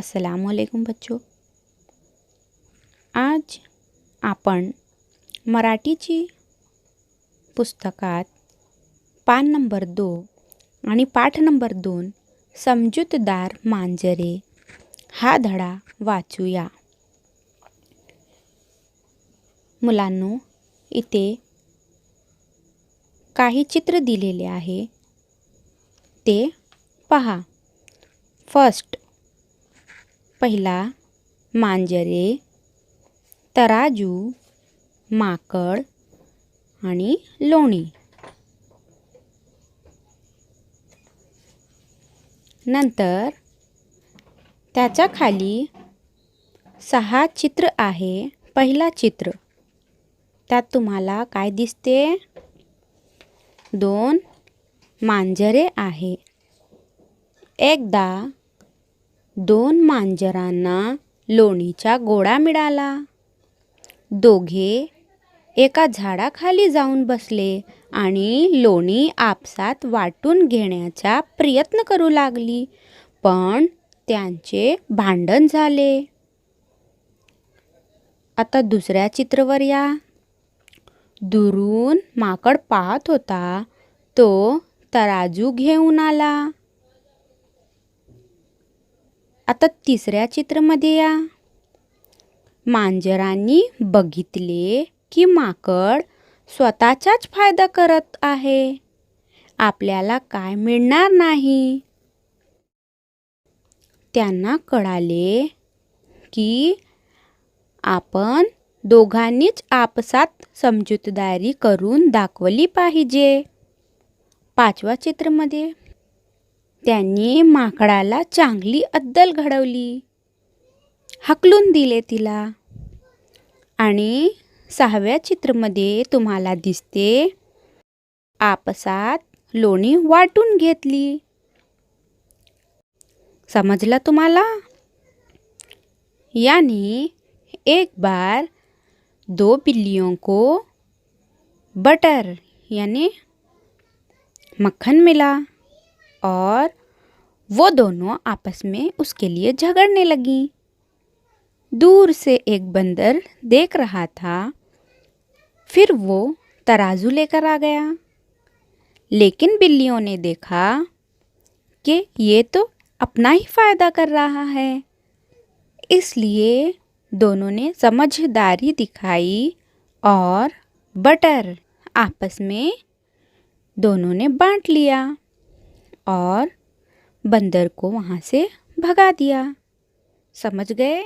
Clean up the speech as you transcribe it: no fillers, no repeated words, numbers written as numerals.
अस्सलामुअलैकुम बच्चों, आज आपण मराठीची पुस्तकात पान नंबर 2 आणि पाठ नंबर 2 समजूतदार मांजरे हा धडा वाचूया। मुलांनो, इथे काही चित्र दिलेले आहे ते पहा। फर्स्ट पहिला मांजरे, तराजू, माकड आणि लोणी। नंतर त्याच्या खाली 6 चित्र आहे। पहिला चित्र, त्यात तुम्हाला काय दिसते? 2 मांजरे आहे। एकदा 2 मांजरांना लोणीचा गोळा मिळाला। दोघे एका झाडाखाली जाऊन बसले आणि लोणी आपसात वाटून घेण्याचा प्रयत्न करू लागली, पण त्यांचे भांडण झाले। आता दुसऱ्या चित्रावर या। दुरून माकड पाहत होता, तो तराजू घेऊन आला। आता तिसऱ्या चित्रामध्ये या। मांजरांनी बघितले की माकड स्वतःचाच फायदा करत आहे, आपल्याला काय मिळणार नाही। त्यांना कळाले की आपण दोघांनीच आपसात समजूतदारी करून दाखवली पाहिजे। पाचव्या चित्रामध्ये त्यांनी माकडाला चांगली अद्दल घडवली, हकलून दिले तिला। आणि 6व्या चित्रामध्ये तुम्हाला दिसते आपसात लोणी वाटून घेतली। समजला तुम्हाला? यानी एक बार 2 बिल्लियों को बटर यानी मक्खन मिला और वो दोनों आपस में उसके लिए झगड़ने लगी। दूर से एक बंदर देख रहा था, फिर वो तराजू लेकर आ गया। लेकिन बिल्लियों ने देखा कि ये तो अपना ही फायदा कर रहा है, इसलिए दोनों ने समझदारी दिखाई और बटर आपस में दोनों ने बांट लिया और बंदर को वहाँ से भगा दिया। समझ गए?